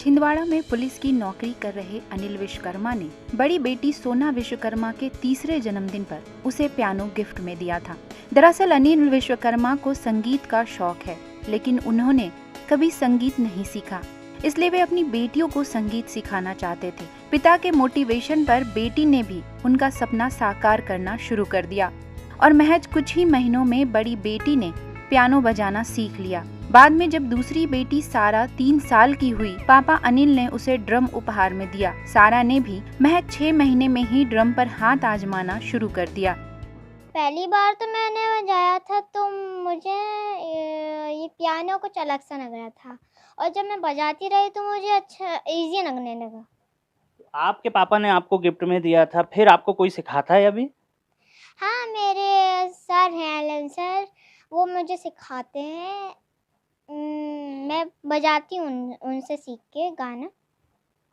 छिंदवाड़ा में पुलिस की नौकरी कर रहे अनिल विश्वकर्मा ने बड़ी बेटी सोना विश्वकर्मा के तीसरे जन्मदिन पर उसे पियानो गिफ्ट में दिया था। दरअसल अनिल विश्वकर्मा को संगीत का शौक है, लेकिन उन्होंने कभी संगीत नहीं सीखा, इसलिए वे अपनी बेटियों को संगीत सिखाना चाहते थे। पिता के मोटिवेशन पर बेटी ने भी उनका सपना साकार करना शुरू कर दिया और महज कुछ ही महीनों में बड़ी बेटी ने पियानो बजाना सीख लिया। बाद में जब दूसरी बेटी सारा 3 साल की हुई, पापा अनिल ने उसे ड्रम उपहार में दिया। सारा ने भी महज 6 महीने में ही ड्रम पर हाथ आजमाना शुरू कर दिया। पहली बार तो मैंने बजाया था तो मुझे ये पियानो कुछ अलग सा लग रहा था, और जब मैं बजाती रही तो मुझे अच्छा इजी लगने लगा। आपके पापा ने आपको गिफ्ट में दिया था, फिर आपको कोई सिखाता है अभी? हाँ, मेरे सर हैं एलन सर, वो मुझे सिखाते हैं। मैं बजाती हूँ उनसे सीख के गाना।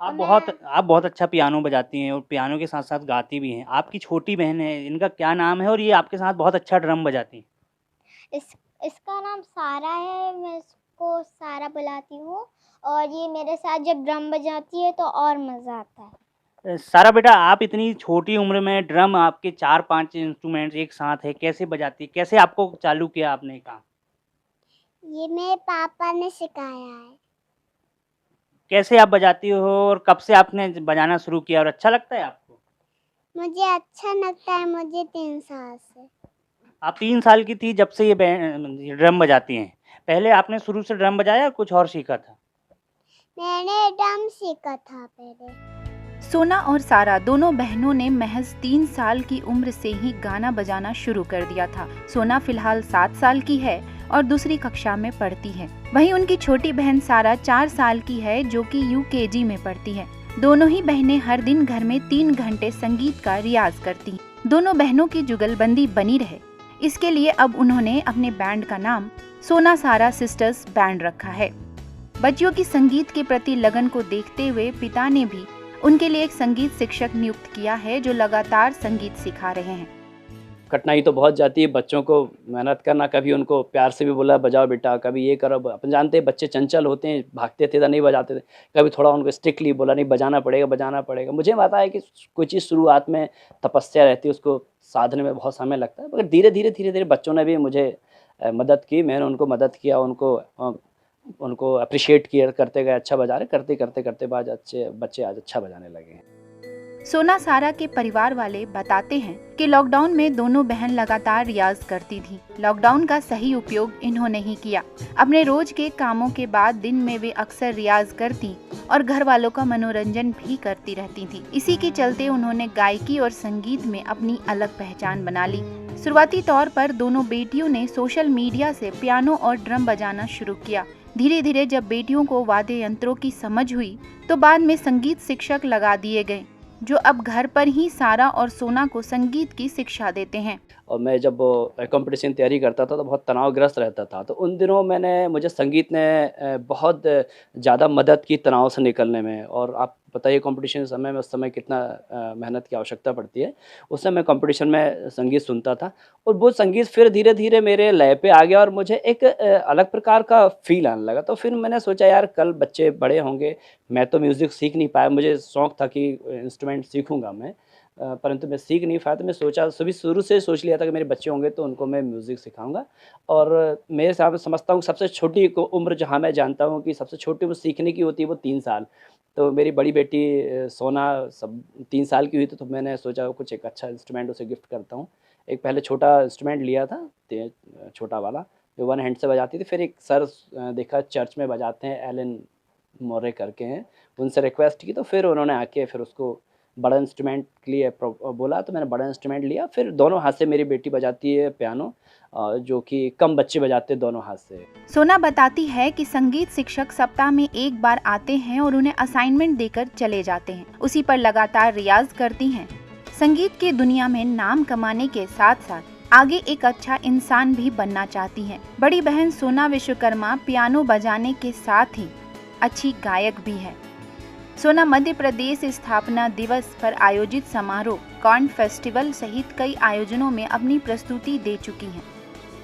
आप बहुत अच्छा पियानो बजाती हैं और पियानो के साथ साथ गाती भी हैं। आपकी छोटी बहन है, इनका क्या नाम है और ये आपके साथ बहुत अच्छा ड्रम बजाती हैं? इसका नाम सारा है, मैं इसको सारा बुलाती हूँ, और ये मेरे साथ जब ड्रम बजाती है तो और मज़ा आता है। सारा बेटा, आप इतनी छोटी उम्र में ड्रम, आपके 4-5 इंस्ट्रूमेंट्स एक साथ है, कैसे बजाती? कैसे आपको चालू किया आपने काम? ये मेरे पापा ने सिखाया है। कैसे आप बजाती हो और कब से आपने बजाना शुरू किया और अच्छा लगता है आपको? मुझे अच्छा लगता है, मुझे 3 साल से। आप 3 साल की थी जब से ये ड्रम बजाती हैं। पहले आपने शुरू से ड्रम बजाया या कुछ और सीखा था? मैंने ड्रम सीखा था पहले। सोना और सारा दोनों बहनों ने महज 3 साल की उम्र से ही गाना बजाना शुरू कर दिया था। सोना फिलहाल 7 साल की है और दूसरी कक्षा में पढ़ती है। वहीं उनकी छोटी बहन सारा 4 साल की है, जो कि यूकेजी में पढ़ती है। दोनों ही बहनें हर दिन घर में 3 घंटे संगीत का रियाज करती। दोनों बहनों की जुगलबंदी बनी रहे, इसके लिए अब उन्होंने अपने बैंड का नाम सोना सारा सिस्टर्स बैंड रखा है। बच्चियों की संगीत के प्रति लगन को देखते हुए पिता ने भी उनके लिए एक संगीत शिक्षक नियुक्त किया है, जो लगातार संगीत सिखा रहे हैं। कठिनाई तो बहुत जाती है बच्चों को मेहनत करना, कभी उनको प्यार से भी बोला बजाओ बेटा, कभी ये करो। अपन जानते हैं बच्चे चंचल होते हैं, भागते थे तो नहीं बजाते थे। कभी थोड़ा उनको स्ट्रिक्टली बोला नहीं बजाना पड़ेगा। मुझे पता है कि कोई चीज़ शुरुआत में तपस्या रहती है, उसको साधने में बहुत समय लगता है, मगर धीरे धीरे बच्चों ने भी मुझे मदद की, मैंने उनको मदद किया, उनको अप्रिशिएट किया, करते गए, अच्छा बजा रहे, करते बाद बच्चे आज अच्छा बजाने लगे हैं। सोना सारा के परिवार वाले बताते हैं कि लॉकडाउन में दोनों बहन लगातार रियाज करती थी। लॉकडाउन का सही उपयोग इन्होंने ही किया। अपने रोज के कामों के बाद दिन में वे अक्सर रियाज करती और घर वालों का मनोरंजन भी करती रहती थी। इसी के चलते उन्होंने गायकी और संगीत में अपनी अलग पहचान बना ली। शुरुआती तौर पर दोनों बेटियों ने सोशल मीडिया से पियानो और ड्रम बजाना शुरू किया। धीरे धीरे जब बेटियों को वाद्य यंत्रों की समझ हुई तो बाद में संगीत शिक्षक लगा दिए गए, जो अब घर पर ही सारा और सोना को संगीत की शिक्षा देते हैं। और मैं जब कंपटीशन तैयारी करता था तो बहुत तनावग्रस्त रहता था, तो उन दिनों मुझे संगीत ने बहुत ज़्यादा मदद की तनाव से निकलने में। और आप बताइए कंपटीशन समय में, उस समय कितना मेहनत की आवश्यकता पड़ती है। उस समय कंपटीशन में संगीत सुनता था और वो संगीत फिर धीरे धीरे मेरे लय पे आ गया और मुझे एक अलग प्रकार का फील आने लगा। तो फिर मैंने सोचा यार कल बच्चे बड़े होंगे, मैं तो म्यूज़िक सीख नहीं पाया, मुझे शौक़ था कि इंस्ट्रूमेंट सीखूँगा मैं, परंतु मैं सीख नहीं पाया। तो मैं सोचा, शुरू से सोच लिया था कि मेरे बच्चे होंगे तो उनको मैं म्यूज़िक सिखाऊंगा। और मेरे हिसाब से समझता हूँ सबसे छोटी उम्र, जहाँ मैं जानता हूँ कि सबसे छोटी उम्र सीखने की होती है वो 3 साल। तो मेरी बड़ी बेटी सोना 3 साल की हुई तो मैंने सोचा कुछ एक अच्छा इंस्ट्रूमेंट उसे गिफ्ट करता हूँ। एक पहले छोटा इंस्ट्रूमेंट लिया था, छोटा वाला जो 1 हैंड से बजाती थी। फिर एक सर देखा चर्च में बजाते हैं, एलन मोरे करके हैं, उनसे रिक्वेस्ट की तो फिर उन्होंने आके फिर उसको बड़ा इंस्ट्रूमेंट के लिए बोला, तो मैंने बड़ा इंस्ट्रूमेंट लिया। फिर दोनों हाथ से मेरी बेटी बजाती है पियानो, जो कि कम बच्चे बजाते हैं दोनों हाथ से। सोना बताती है कि संगीत शिक्षक सप्ताह में एक बार आते हैं और उन्हें असाइनमेंट देकर चले जाते हैं। उसी पर लगातार रियाज करती हैं। संगीत की दुनिया में नाम कमाने के साथ साथ आगे एक अच्छा इंसान भी बनना चाहती हैं। बड़ी बहन सोना विश्वकर्मा पियानो बजाने के साथ ही अच्छी गायक भी है। सोना मध्य प्रदेश स्थापना दिवस पर आयोजित समारोह, कॉर्न फेस्टिवल सहित कई आयोजनों में अपनी प्रस्तुति दे चुकी हैं।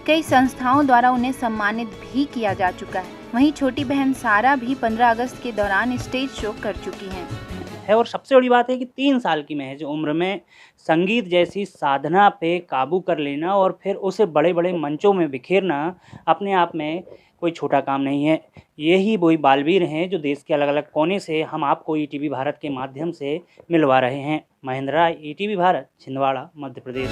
कई संस्थाओं द्वारा उन्हें सम्मानित भी किया जा चुका है। वहीं छोटी बहन सारा भी 15 अगस्त के दौरान स्टेज शो कर चुकी हैं। और सबसे बड़ी बात है कि 3 साल की महज उम्र में संगीत जैसी साधना पे काबू कर लेना और फिर उसे बड़े-बड़े मंचों में बिखेरना अपने आप में कोई छोटा काम नहीं है। यही वही बालवीर हैं जो देश के अलग-अलग कोने से हम आपको ईटीवी भारत के माध्यम से मिलवा रहे हैं। महेंद्रा, ईटीवी भारत, छिंदवाड़ा, मध्य प्रदेश।